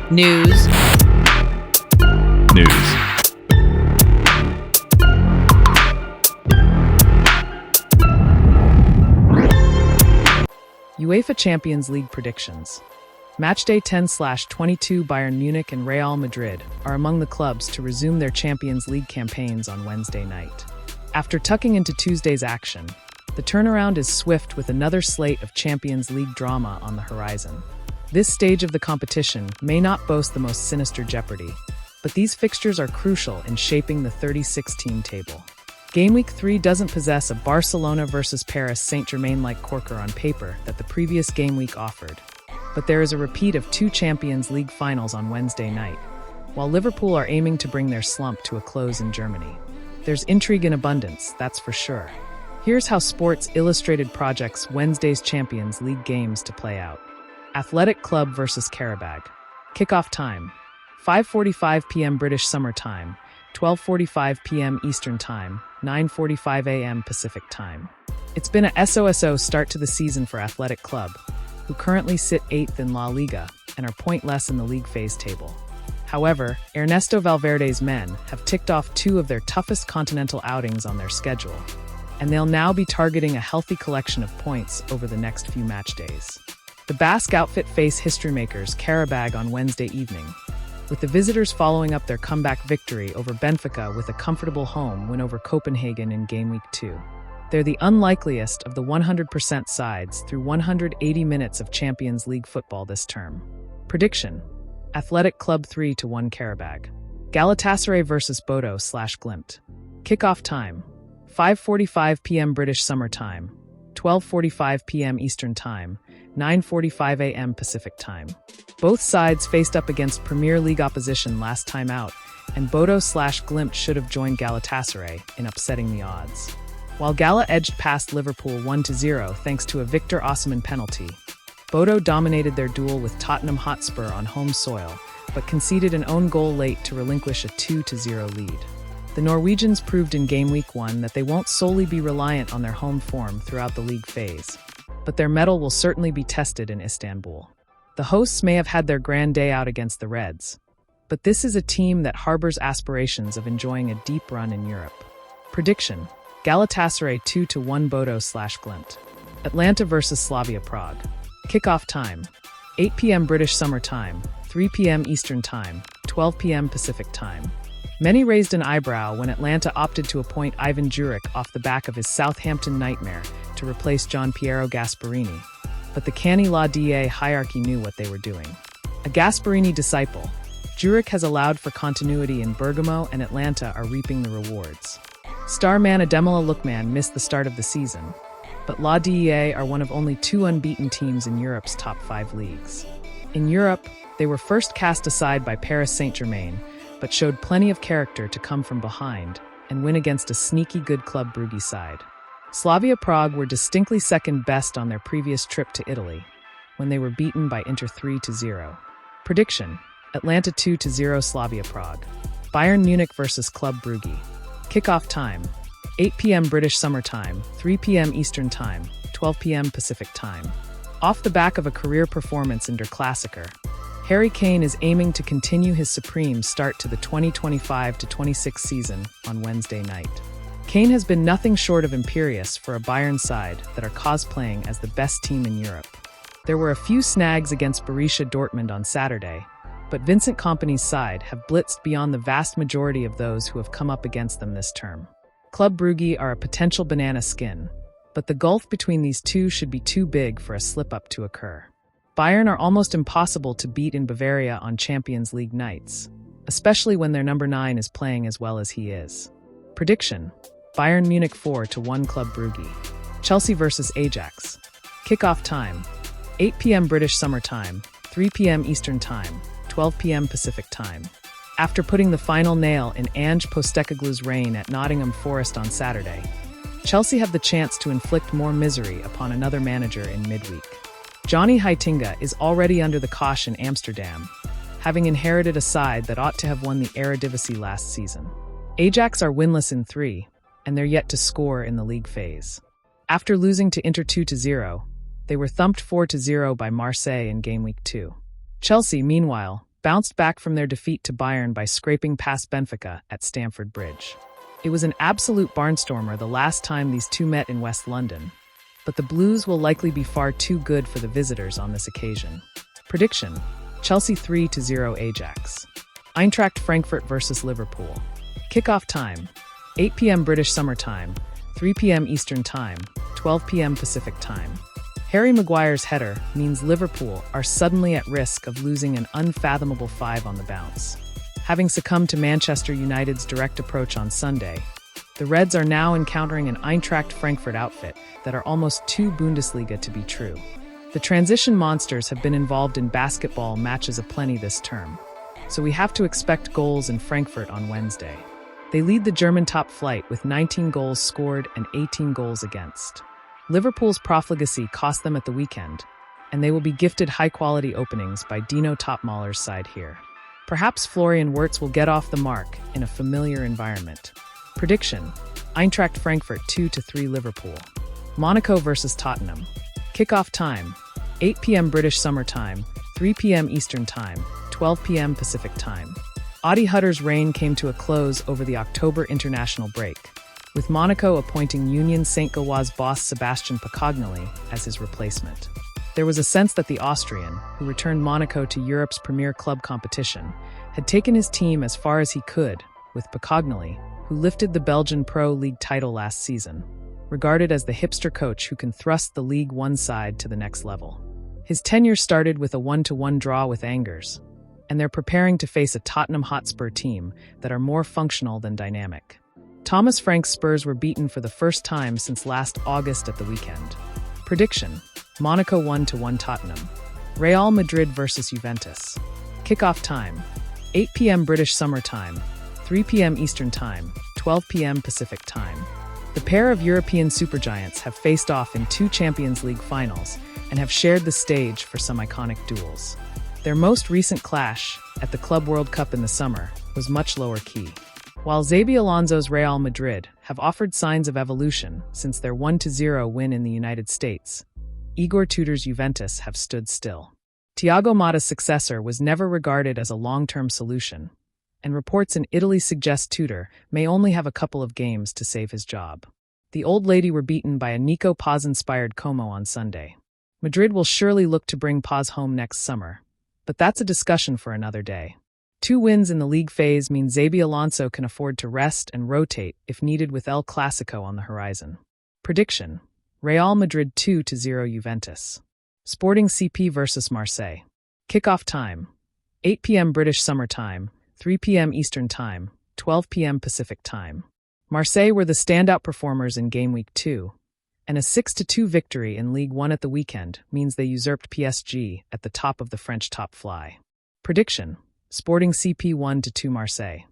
News. News. UEFA Champions League predictions. Matchday 10/22 Bayern Munich and Real Madrid are among the clubs to resume their Champions League campaigns on Wednesday night. After tucking into Tuesday's action, the turnaround is swift with another slate of Champions League drama on the horizon. This stage of the competition may not boast the most sinister jeopardy, but these fixtures are crucial in shaping the 36-team table. Game Week 3 doesn't possess a Barcelona versus Paris Saint-Germain-like corker on paper that the previous game week offered, but there is a repeat of two Champions League finals on Wednesday night, while Liverpool are aiming to bring their slump to a close in Germany. There's intrigue in abundance, that's for sure. Here's how Sports Illustrated projects Wednesday's Champions League games to play out. Athletic Club versus Qarabag. Kickoff time: 5:45 p.m. British Summer Time, 12:45 p.m. Eastern Time, 9:45 a.m. Pacific Time. It's been a SOSO start to the season for Athletic Club, who currently sit 8th in La Liga and are pointless in the league phase table. However, Ernesto Valverde's men have ticked off two of their toughest continental outings on their schedule, and they'll now be targeting a healthy collection of points over the next few match days. The Basque outfit face history makers Qarabag on Wednesday evening, with the visitors following up their comeback victory over Benfica with a comfortable home win over Copenhagen in Game Week 2. They're the unlikeliest of the 100% sides through 180 minutes of Champions League football this term. Prediction: Athletic Club 3-1 Qarabag. Galatasaray versus Bodo/Glimt. Kickoff time: 5:45 p.m. British Summer Time, 12:45 p.m. Eastern Time, 9:45 a.m. Pacific Time. Both sides faced up against Premier League opposition last time out, and Bodo/Glimt should have joined Galatasaray in upsetting the odds. While Gala edged past Liverpool 1-0 thanks to a Victor Osimhen penalty, Bodo dominated their duel with Tottenham Hotspur on home soil, but conceded an own goal late to relinquish a 2-0 lead. The Norwegians proved in Game Week 1 that they won't solely be reliant on their home form throughout the league phase, but their mettle will certainly be tested in Istanbul. The hosts may have had their grand day out against the Reds, but this is a team that harbors aspirations of enjoying a deep run in Europe. Prediction: Galatasaray 2-1 Bodo/Glimt. Atlanta versus Slavia Prague. Kickoff time: 8 p.m. British Summer Time, 3 p.m. Eastern Time, 12 p.m. Pacific Time. Many raised an eyebrow when Atlanta opted to appoint Ivan Juric off the back of his Southampton nightmare to replace Gian Piero Gasperini, but the canny La Da hierarchy knew what they were doing. A Gasperini disciple, Juric has allowed for continuity in Bergamo, and Atlanta are reaping the rewards. Starman Ademola Lookman missed the start of the season, but La Da are one of only two unbeaten teams in Europe's top 5 leagues. In Europe, they were first cast aside by Paris Saint-Germain, but showed plenty of character to come from behind and win against a sneaky good Club Brugge side. Slavia Prague were distinctly second best on their previous trip to Italy, when they were beaten by Inter 3-0. Prediction: Atlanta 2-0 Slavia Prague. Bayern Munich versus Club Brugge. Kickoff time: 8 p.m. British Summer Time, 3 p.m. Eastern Time, 12 p.m. Pacific Time. Off the back of a career performance in Der Klassiker, Harry Kane is aiming to continue his supreme start to the 2025-26 season on Wednesday night. Kane has been nothing short of imperious for a Bayern side that are cosplaying as the best team in Europe. There were a few snags against Borussia Dortmund on Saturday, but Vincent Kompany's side have blitzed beyond the vast majority of those who have come up against them this term. Club Brugge are a potential banana skin, but the gulf between these two should be too big for a slip-up to occur. Bayern are almost impossible to beat in Bavaria on Champions League nights, especially when their number 9 is playing as well as he is. Prediction: Bayern Munich 4-1 Club Brugge. Chelsea versus Ajax. Kickoff time: 8 p.m. British Summer Time, 3 p.m. Eastern Time, 12 p.m. Pacific Time. After putting the final nail in Ange Postecoglou's reign at Nottingham Forest on Saturday, Chelsea have the chance to inflict more misery upon another manager in midweek. Johnny Heitinga is already under the cosh in Amsterdam, having inherited a side that ought to have won the Eredivisie last season. Ajax are winless in 3, and they're yet to score in the league phase. After losing to Inter 2-0, they were thumped 4-0 by Marseille in Game Week 2. Chelsea, meanwhile, bounced back from their defeat to Bayern by scraping past Benfica at Stamford Bridge. It was an absolute barnstormer the last time these two met in West London, but the Blues will likely be far too good for the visitors on this occasion. Prediction: Chelsea 3-0 Ajax. Eintracht Frankfurt versus Liverpool. Kickoff time: 8 p.m. British Summer Time, 3 p.m. Eastern Time, 12 p.m. Pacific Time. Harry Maguire's header means Liverpool are suddenly at risk of losing an unfathomable 5 on the bounce. Having succumbed to Manchester United's direct approach on Sunday, the Reds are now encountering an Eintracht Frankfurt outfit that are almost too Bundesliga to be true. The transition monsters have been involved in basketball matches aplenty this term, so we have to expect goals in Frankfurt on Wednesday. They lead the German top flight with 19 goals scored and 18 goals against. Liverpool's profligacy cost them at the weekend, and they will be gifted high-quality openings by Dino Topmoller's side here. Perhaps Florian Wirtz will get off the mark in a familiar environment. Prediction: Eintracht Frankfurt 2-3 Liverpool. Monaco versus Tottenham. Kickoff time: 8 p.m. British Summer Time, 3 p.m. Eastern Time, 12 p.m. Pacific Time. Adi Hutter's reign came to a close over the October international break, with Monaco appointing Union Saint-Gilloise boss Sebastian Pacognoli as his replacement. There was a sense that the Austrian, who returned Monaco to Europe's premier club competition, had taken his team as far as he could, with Pacognoli, who lifted the Belgian Pro League title last season, regarded as the hipster coach who can thrust the League One side to the next level. His tenure started with a 1-1 draw with Angers, and they're preparing to face a Tottenham Hotspur team that are more functional than dynamic. Thomas Frank's Spurs were beaten for the first time since last August at the weekend. Prediction: Monaco 1-1 Tottenham. Real Madrid versus Juventus. Kickoff time: 8 p.m. British Summer Time, 3 p.m. Eastern Time, 12 p.m. Pacific Time. The pair of European supergiants have faced off in 2 Champions League finals and have shared the stage for some iconic duels. Their most recent clash, at the Club World Cup in the summer, was much lower key. While Xabi Alonso's Real Madrid have offered signs of evolution since their 1-0 win in the United States, Igor Tudor's Juventus have stood still. Thiago Motta's successor was never regarded as a long-term solution, and reports in Italy suggest Tudor may only have a couple of games to save his job. The old lady were beaten by a Nico Paz-inspired Como on Sunday. Madrid will surely look to bring Paz home next summer, but that's a discussion for another day. 2 wins in the league phase mean Xabi Alonso can afford to rest and rotate if needed with El Clasico on the horizon. Prediction: Real Madrid 2-0 Juventus. Sporting CP versus Marseille. Kickoff time: 8 p.m. British Summer Time, 3 p.m. Eastern Time, 12 p.m. Pacific Time. Marseille were the standout performers in Game Week 2, and a 6-2 victory in League One at the weekend means they usurped PSG at the top of the French top fly. Prediction: Sporting CP 1-2 Marseille.